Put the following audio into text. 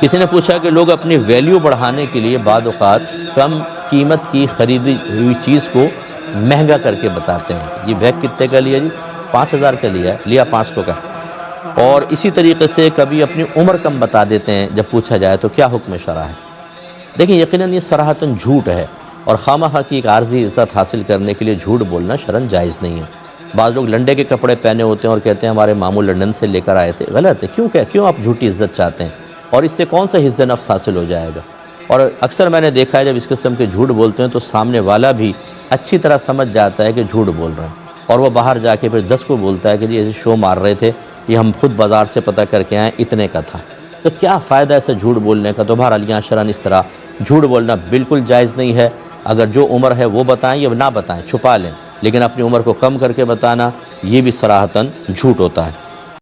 کسی نے پوچھا کہ لوگ اپنی ویلیو بڑھانے کے لیے بعض اوقات کم قیمت کی خریدی ہوئی چیز کو مہنگا کر کے بتاتے ہیں. یہ بیگ کتنے کا لیا جی؟ 5000 کا لیا 500 کا. اور اسی طریقے سے کبھی اپنی عمر کم بتا دیتے ہیں جب پوچھا جائے تو کیا حکم شرع ہے. دیکھیں یقیناً یہ صراحتاً جھوٹ ہے، اور خواہ کی ایک عارضی عزت حاصل کرنے کے لیے جھوٹ بولنا شرعاً جائز نہیں ہے. بعض لوگ لنڈے کے کپڑے پہنے ہوتے ہیں اور کہتے ہیں ہمارے ماموں لندن سے لے کر آئے تھے. غلط ہے. کیوں آپ جھوٹی عزت چاہتے ہیں؟ اور اس سے کون سا حفظ نفس حاصل ہو جائے گا؟ اور اکثر میں نے دیکھا ہے جب اس قسم کے جھوٹ بولتے ہیں تو سامنے والا بھی اچھی طرح سمجھ جاتا ہے کہ جھوٹ بول رہے ہیں، اور وہ باہر جا کے پھر 10 کو بولتا ہے کہ جی ایسے شو مار رہے تھے کہ ہم خود بازار سے پتہ کر کے آئیں اتنے کا تھا. تو کیا فائدہ ایسے جھوٹ بولنے کا؟ تو بہرحال یہاں شرعاً اس طرح جھوٹ بولنا بالکل جائز نہیں ہے. اگر جو عمر ہے وہ بتائیں یا نہ بتائیں، چھپا لیں، لیکن اپنی عمر کو کم کر کے بتانا یہ بھی صراحتاً جھوٹ ہوتا ہے.